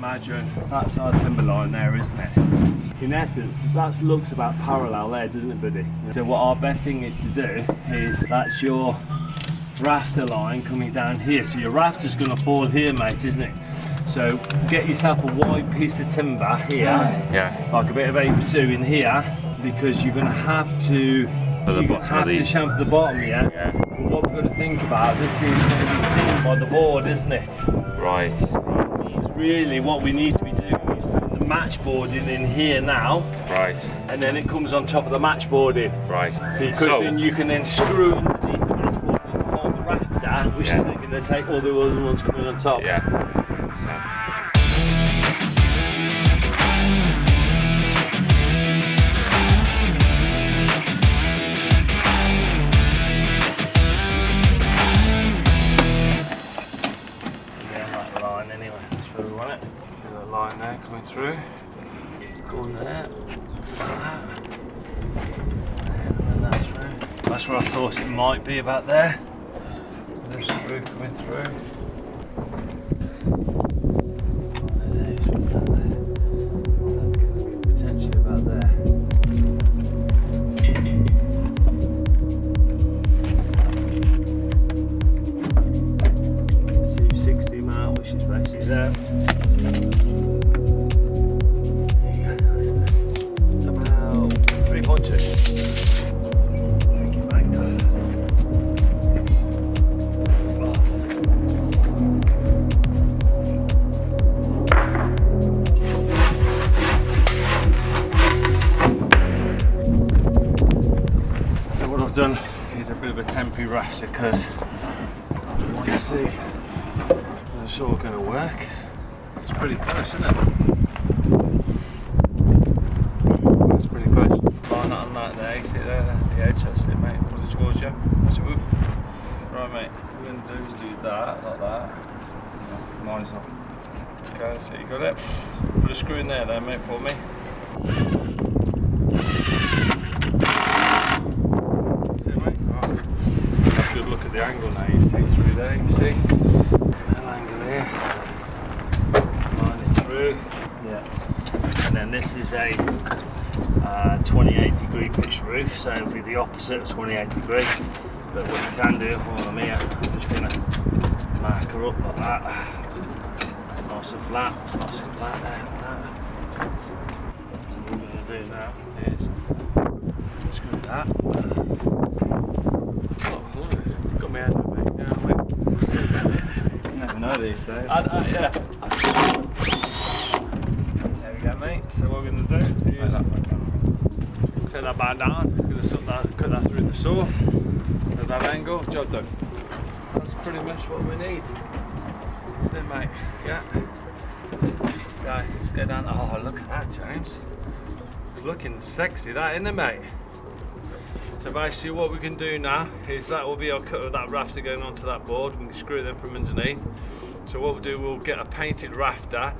imagine that's our timber line there, isn't it? In essence, that looks about parallel there, doesn't it, buddy? So what our best thing is to do is that's your rafter line coming down here. So your rafter's going to fall here, mate, isn't it? So get yourself a wide piece of timber here, like a bit of 8x2 in here, because you're going to have to chamfer the bottom, yeah? But what we've got to think about, this is going to be seen by the board, isn't it? Right. So really what we need to be doing is putting the matchboarding in here now. Right. And then it comes on top of the matchboarding. Right. Because then you can then screw underneath the matchboarding to hold the rafter, which is then going to take all the other ones coming on top. Yeah. Line there coming through, going there, and that through. That's where I thought it might be, about there. This screw coming through. There's one there. That's going to be potentially about there. C60 mount, which is basically there. Done is a bit of a temporary rafter because you want to see it's all going to work. It's pretty close, isn't it? That's pretty close. Line on that there, you see there, the edge, that's it, mate. Pull it towards you. That's it. Right, mate, what we're going to do is do that, like that. Mine's off. Okay, so you got it. Put a screw in there, mate, for me. Look at the angle now, you see through there, you see? An angle here. Line it through. Yeah. And then this is a 28-degree pitch roof, so it'll be the opposite of 28 degree. But what you can do, while I'm here, I'm just going to mark her up like that. It's nice and flat, it's nice and flat there, like that. So what we're going to do now is screw that. Know these days. Yeah. There we go, mate. So what we're going to do is take that bar down, going to cut that through the saw at that angle, job done. That's pretty much what we need. That's it, mate. Yeah. So let's go down. Oh, look at that, James. It's looking sexy, that, isn't it, mate? So basically what we can do now is that will be our cut of that rafter going onto that board. We can screw them from underneath. So what we'll do, we'll get a painted rafter,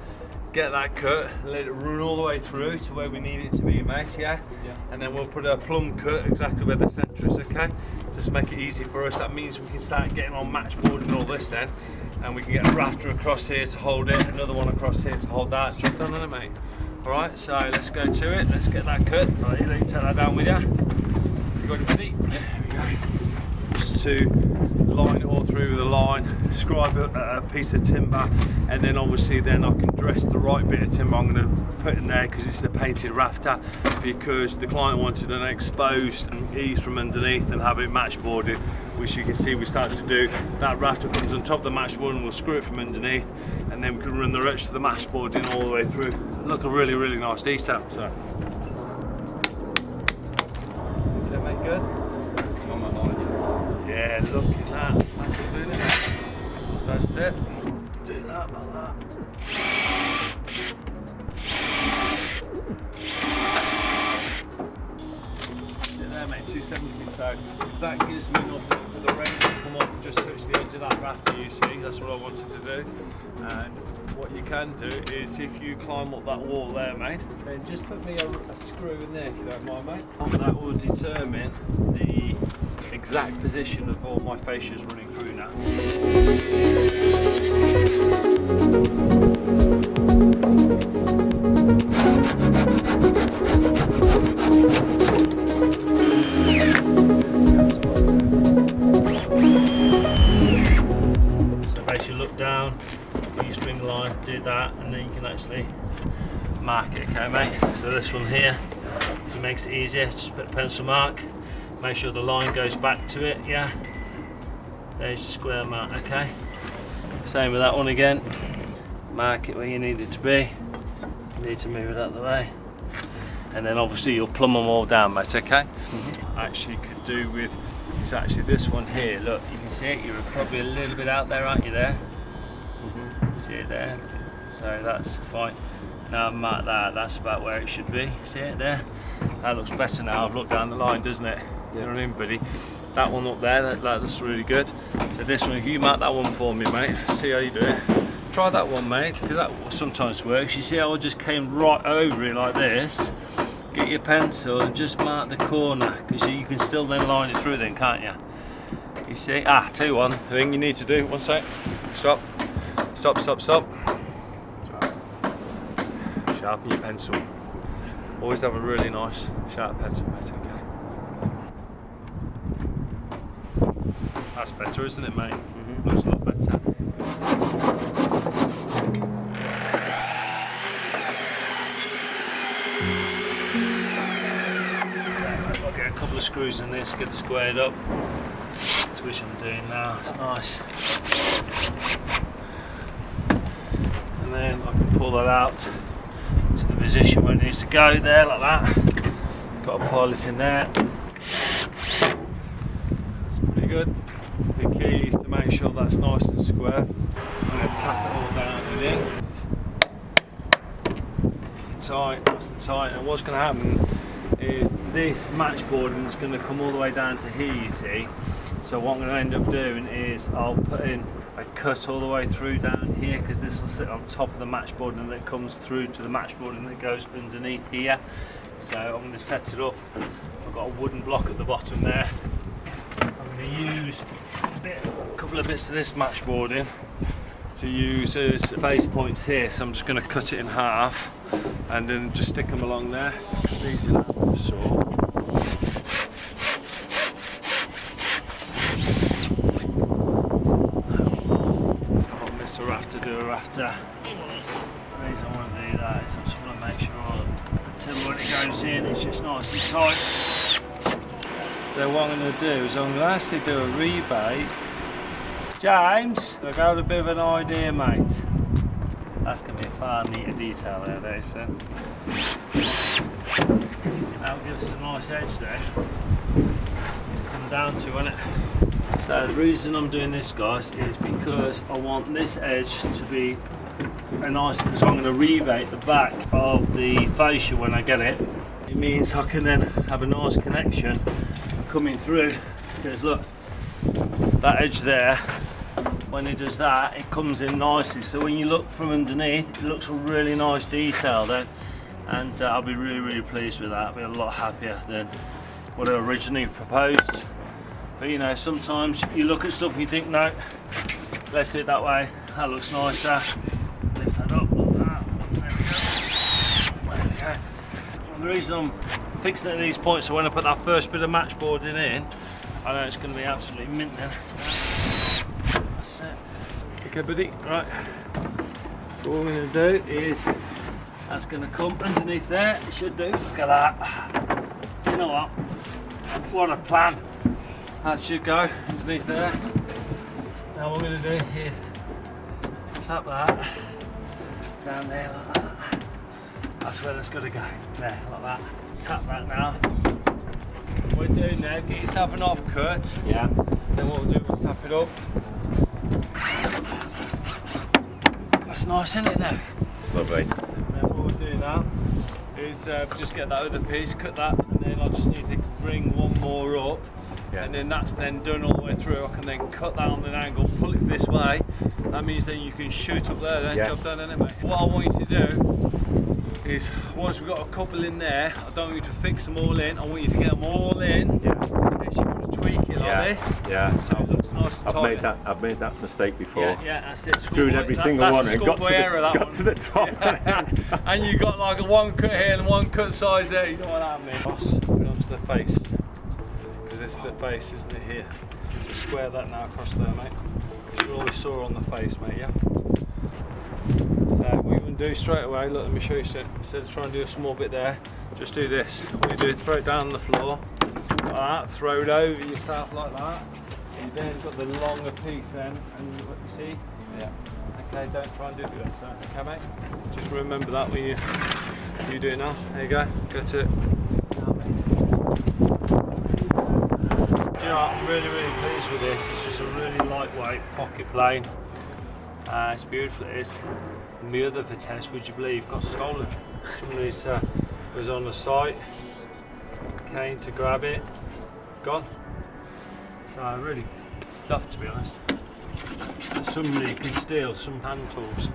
get that cut, let it run all the way through to where we need it to be, mate, yeah? And then we'll put a plumb cut exactly where the centre is, okay? Just make it easy for us. That means we can start getting on matchboard and all this then. And we can get a rafter across here to hold it, another one across here to hold that. Job done, isn't it, mate? Alright, so let's go to it. Let's get that cut. Right, you take that down with you. There we go. Just to line it all through with a line, scribe a piece of timber, and then obviously then I can dress the right bit of timber I'm going to put in there, because this is a painted rafter, because the client wanted an exposed eaves from underneath and have it matchboarded, which you can see we started to do. That rafter comes on top of the matchboard and we'll screw it from underneath, and then we can run the rest of the matchboarding all the way through. Look, a really, really nice detail. So. Good? Yeah, look at that. That's it, isn't it? That's it. Do that like that. See there, mate, 270. So that gives me enough for the range to come off and just touch the edge of that rafter, you see. That's what I wanted to do. And what you can do is, if you climb up that wall there, mate, then just put me a screw in there if you don't mind, mate. That will determine the exact position of all my fascias running through now. put your string line, do that, and then you can actually mark it, okay mate? So this one here, if it makes it easier, just put a pencil mark, make sure the line goes back to it, yeah? There's your square mark, okay? Same with that one again, mark it where you need it to be, you need to move it out of the way, and then obviously you'll plumb them all down mate, okay? Actually could do with, is actually this one here, look, you can see it, you're probably a little bit out there, aren't you there? See it there? So that's fine. Now I've marked that, that's about where it should be. See it there? That looks better now, I've looked down the line, doesn't it? You know what I mean, buddy? That one up there, that looks really good. So this one, if you mark that one for me, mate, see how you do it. Try that one, mate, because that sometimes works. You see how I just came right over it like this? Get your pencil and just mark the corner, because you can still then line it through then, can't you? You see? Ah, tell you one thing you need to do, one sec. Stop. Stop, stop, stop. Sharpen your pencil. Always have a really nice sharp pencil, mate, okay? That's better, isn't it, mate? Looks a lot better. I'll get a couple of screws in this, get it squared up. That's which I'm doing now, it's nice. And then I can pull that out to the position where it needs to go there, like that. Got a pilot in there. That's pretty good. The key is to make sure that's nice and square. I'm going to tap it all down and in. Tight, that's the tight. And what's going to happen is this matchboarding is going to come all the way down to here, you see. So what I'm going to end up doing is I'll put in a cut all the way through down here, because this will sit on top of the matchboarding that comes through to the matchboarding that goes underneath here. So I'm going to set it up. I've got a wooden block at the bottom there. I'm going to use a couple of bits of this matchboarding to use as base points here. So I'm just going to cut it in half and then just stick them along there. These in that saw. Do a rafter. The reason I want to do that is I just want to make sure the timber when it goes in it's just nice and tight. So what I'm going to do is I'm going to actually do a rebate. James, I've got a bit of an idea, mate. That's going to be a far neater detail there, Dave, then. That'll give us a nice edge there to come down to, won't it? So the reason I'm doing this, guys, is because I want this edge to be a nice, because I'm going to rebate the back of the fascia when I get it. It means I can then have a nice connection coming through, because look, that edge there, when it does that, it comes in nicely. So when you look from underneath, it looks a really nice detail then, and I'll be really pleased with that. I'll be a lot happier than what I originally proposed. But you know, sometimes you look at stuff and you think, no, let's do it that way, that looks nicer. Lift that up like that. There we go. And the reason I'm fixing it at these points, so when I put that first bit of matchboarding in, I know it's going to be absolutely mint then. That's it. Okay, buddy, right. So what I'm going to do is, that's going to come underneath there, it should do. Look at that. You know what? What a plan. That should go underneath there. Now what we're going to do is tap that down there like that. That's where that's got to go. There, like that. Tap that now. What we're doing now, get yourself an off cut. Yeah. Then what we'll do, we'll tap it up. That's nice, isn't it now? It's lovely. And then what we'll do now is just get that other piece, cut that, and then I just need to bring one more up. Yeah. And then that's then done all the way through. I can then cut that on an angle, pull it this way. That means then you can shoot up there, then job done, isn't it, mate? What I want you to do is, once we've got a couple in there, I don't want you to fix them all in, I want you to get them all in. Yeah. And you want to tweak it like this. Yeah. So it looks nice and tight. I've made that mistake before. Yeah, that's it. Screwed every single one and got to the top. Yeah. And you got like a one cut here and one cut size there. You know what I mean? Boss, put it onto the face. This is the face, isn't it, here? Just square that now across there, mate. You always saw on the face, mate, yeah? do straight away, look, let me show you, instead of trying to do a small bit there, just do this. What you do, throw it down on the floor, like that, throw it over yourself like that. You then got the longer piece then, and what you see? Yeah. Okay, don't try and do it with that. Okay, mate? Just remember that when you do it now. There you go, go to it. Do you know what? I'm really pleased with this. It's just a really lightweight pocket plane. It's beautiful, it is. And the other for tennis, would you believe, got stolen. Somebody's was on the site, came to grab it, gone. So really duffed, to be honest. Somebody can steal some hand tools.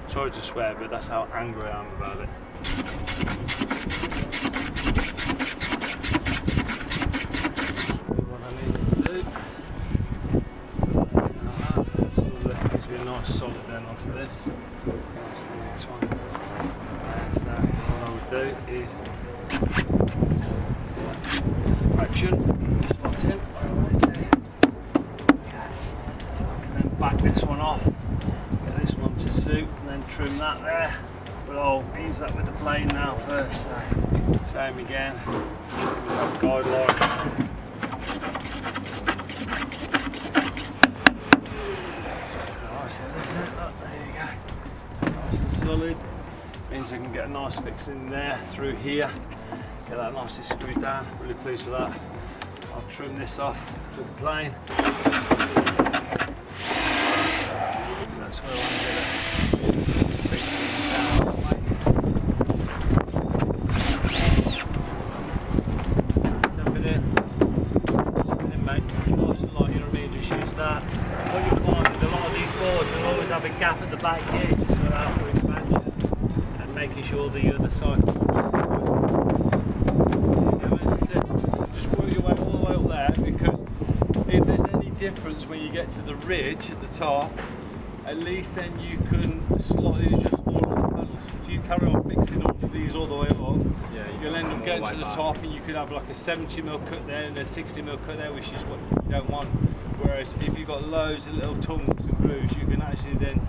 Sorry to swear, but that's how angry I am about it. What I needed to do. Gives me a nice solid then after this. That's the next one. So what I would do is action, slot in. Back this one off, get this one to suit, and then trim that there. But I'll ease that with the plane now first. So same again. Just have a guideline. So nice, isn't it? Look, there you go. Nice and solid. Means I can get a nice fix in there through here. Get that nicely screwed down. Really pleased with that. I'll trim this off with the plane. That's where I want to get it. Big thing down that way. Tap it in. Tap it in, mate. Nice and light, you know what I mean? Just use that. What you find with a lot of these boards, they'll always have a gap at the back here just to allow for expansion and making sure the other side. Just work your way all the way up there, because if there's any difference when you get to the ridge at the top, at least then you can slightly adjust all of the pedals. If you carry on fixing all of these all the way up, you'll end up getting to the top and you could have like a 70mm cut there and a 60mm cut there, which is what you don't want. Whereas if you've got loads of little tongues and grooves, you can actually then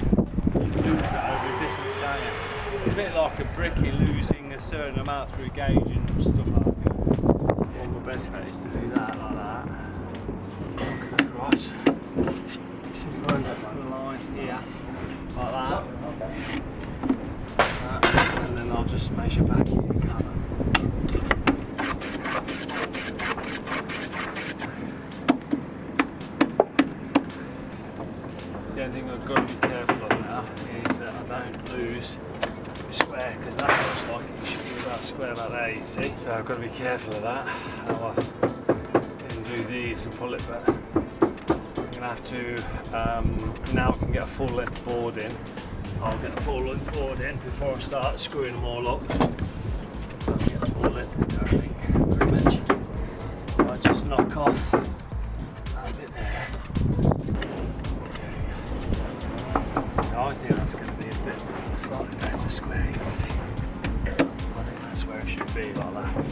lose that over a distance, can't you? It's a bit like a bricky losing a certain amount through gauge and stuff like that. One of the best bet is to do that like that. Look across. Run the line here, like that. And then I'll just measure back here. The only thing I've got to be careful of now is that I don't lose the square, because that looks like it should be about square like there, you see. So I've got to be careful of that. How I can do these and pull it back. Have to now I can get a full length board in. I'll get a full length board in before I start screwing them all up. I'll get a full length, I think, very much. I'll just knock off that bit there. So I think that's going to be a bit slightly better square, you can see. I think that's where it should be, like that.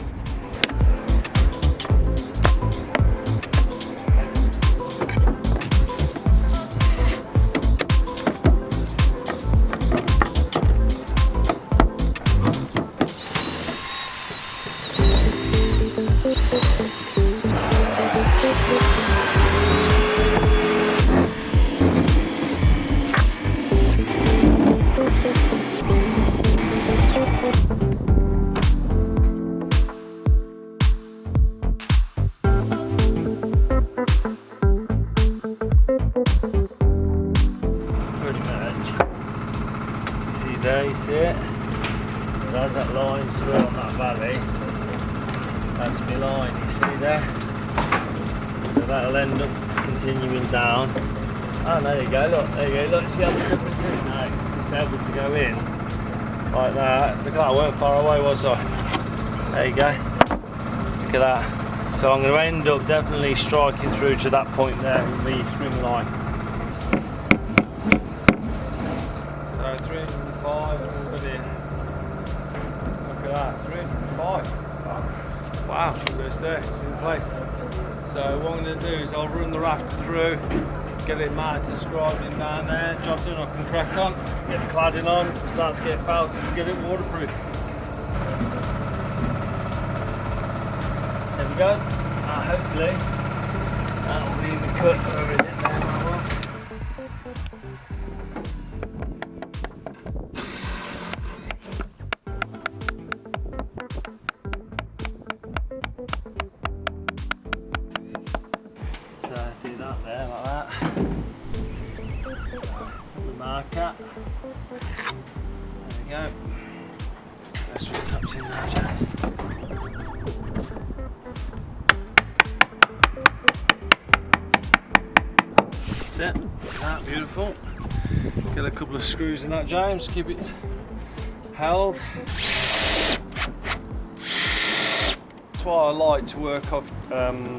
There, you see it? So as that line's through on that valley, that's my line, you see there? So that'll end up continuing down. Oh, there you go, look, there you go, look, see how the difference is now? It's able to go in like that. Look at that, I weren't far away, was I? There you go, look at that. So I'm going to end up definitely striking through to that point there with the string line. So 305, put in. Look at that, 305. Wow, so it's there, it's in place. So what I'm going to do is I'll run the rafter through, get it marked and scribed in down there, job done, I can crack on, get the cladding on, start to get felted and get it waterproof. There we go. Hopefully that will be the cut for everything there. So do that there like that. Put the marker. There we go. That's what taps in now, Jazz. That's it. That beautiful. Get a couple of screws in that, James. Keep it held. That's why I like to work off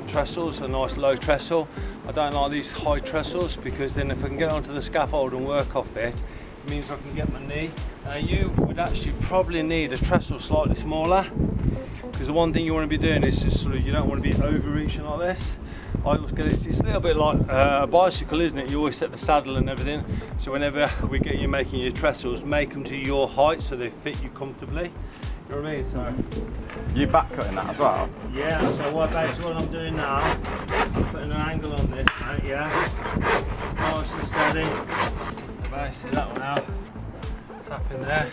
trestles, a nice low trestle. I don't like these high trestles because then if I can get onto the scaffold and work off it, it means I can get my knee. You would actually probably need a trestle slightly smaller, because the one thing you want to be doing is just sort of, you don't want to be overreaching like this. I always get it's a little bit like a bicycle, isn't it? You always set the saddle and everything. So whenever we get you making your trestles, make them to your height so they fit you comfortably. You know what I mean? So you back cutting that as well? yeah. So basically what I'm doing now, I'm putting an angle on this, mate. Yeah. Nice and steady. So basically that one out. Tap in there.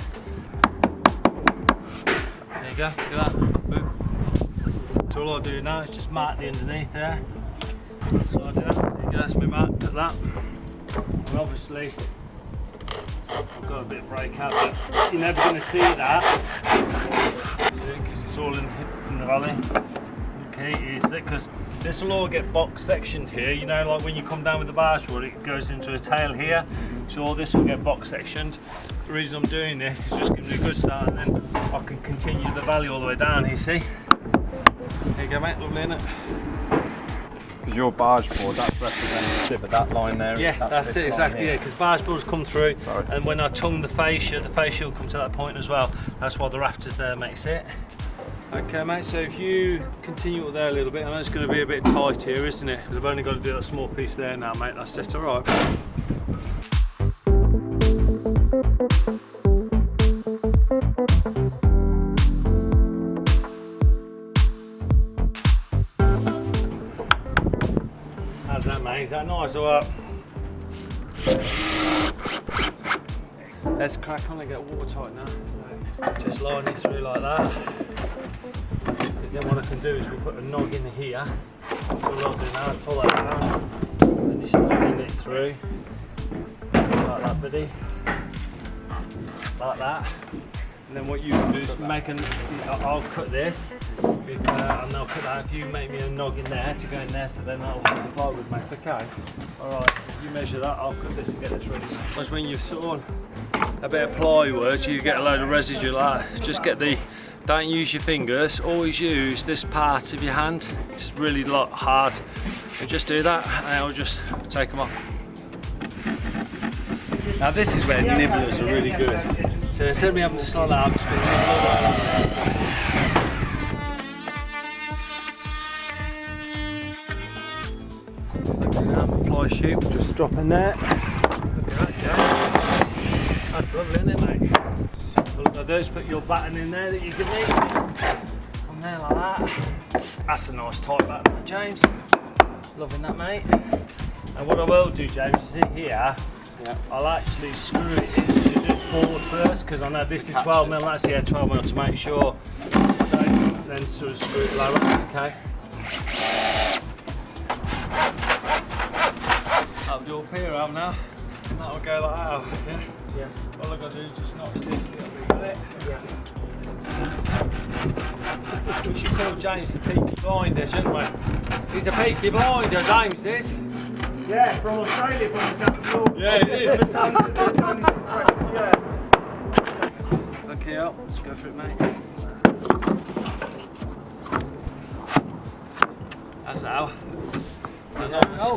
There you go. Look at that. Boom. So all I do now is just mark the underneath there. So I do that. There you go. That's my mark. Put that. And obviously I've got a bit of breakout, but you're never going to see that because it's all in the valley. Okay, is that because this will all get box sectioned here, you know, like when you come down with the bargeboard, it goes into a tail here, so all this will get box sectioned. The reason I'm doing this is just giving it a good start, and then I can continue the valley all the way down. You see? There you go, mate. Lovely, isn't it? Because your bargeboard, that's representative of that line there. Yeah, that's it, exactly. Yeah, because bargeboards come through, Sorry. and when I tongue the fascia will come to that point as well. That's why the rafters there makes it. Okay, mate. So if you continue up there a little bit, I know it's going to be a bit tight here, isn't it? Because I've only got to do that small piece there now, mate. That's it. All right. How's that, mate? Is that nice or what? Let's crack on and get watertight now. So just line it through like that. Because then what I can do is we'll put a nog in here. So what I'll do now is pull that down and just line it through. Like that, buddy. Like that. And then what you can do is make an, I'll cut this, and I'll cut that. If you make me a nog in there to go in there, so then that'll hold the plywood, mate. Okay. Alright, if you measure that, I'll cut this and get this ready. Because when you've sawn a bit of plywood, you get a load of residue like that. Just get the, don't use your fingers, always use this part of your hand. It's really hard. So just do that, and I'll just take them off. Now this is where nibblers are really good. So instead of me having to slide that out, apply shoot, just drop in there. Look at that, Joe. That's lovely, isn't it, mate? All I've got to do is put your batten in there that you give me. From there like that. That's a nice tight batten, James. Loving that, mate. And what I will do, James, is in here, I'll actually screw it into this board first, because I know this is 12mm, that's here 12mm, to make sure I don't then sort of screw it lower, okay? I'll do up here now, and that'll go like that, yeah? Yeah. All I've got to do is just notch this, it'll be got it. Yeah. We should call James the Peaky Blinder, shouldn't we? He's a Peaky Blinder, James is. Yeah, from Australia, from the south of North. Yeah, it is. Yeah. Okay, let's go for it, mate. That's how. So nice. Oh.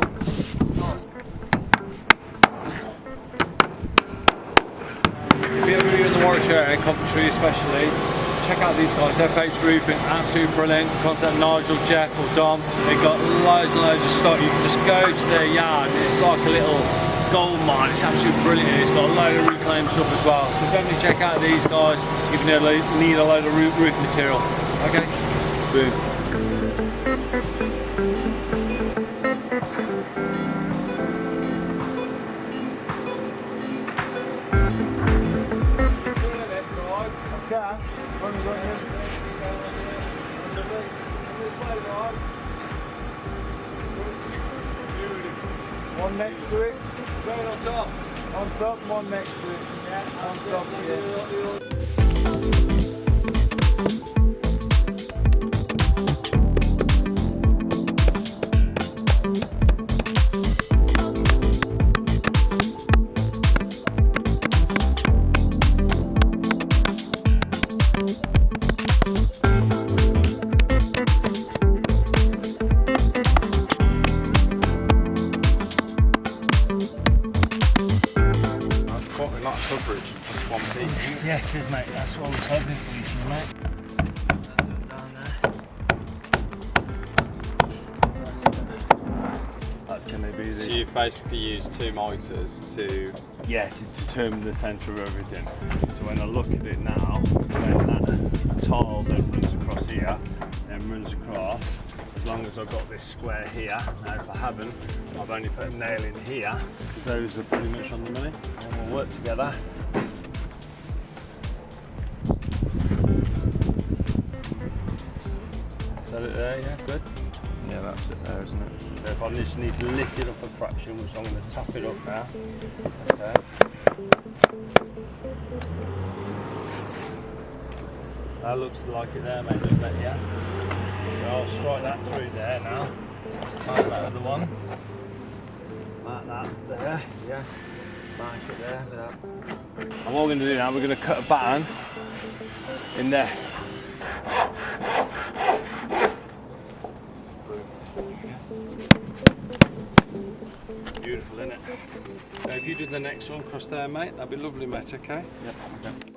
Nice. If you're ever in the Warwickshire and Carpentry especially, check out these guys, FH Roofing, absolutely brilliant. Contact Nigel, Jeff or Dom. They've got loads and loads of stock. You can just go to their yard and it's like a little gold mine. It's absolutely brilliant. It's got a load of reclaimed stuff as well. So definitely check out these guys if you need a load of roof material. Okay? Boom. One next to it. Going on top. On top, one next to it. Yeah, on top, yeah. Coverage, just one piece. Yeah, it is, mate. That's what I was hoping for you, see, mate. Down there. That's going to be the... So you've basically used 2 miters to... Yeah, to determine the centre of everything. So when I look at it now, when that tile then runs across here, then runs across, as long as I've got this square here, now if I haven't, I've only put a nail in here, those are pretty much on the money, and we'll work together. Is that it there, yeah, good? Yeah, that's it there, isn't it? So if I just need to lift it up a fraction, which I'm going to tap it up now, okay. That looks like it there, mate, doesn't it, yeah? So I'll strike that through there now. Mark that other one. Mark that there, yeah. Mark it there with that. And what we're going to do now, we're going to cut a batten in there. Beautiful, isn't it? So if you do the next one across there, mate, that'd be lovely, mate, okay? Yep, okay.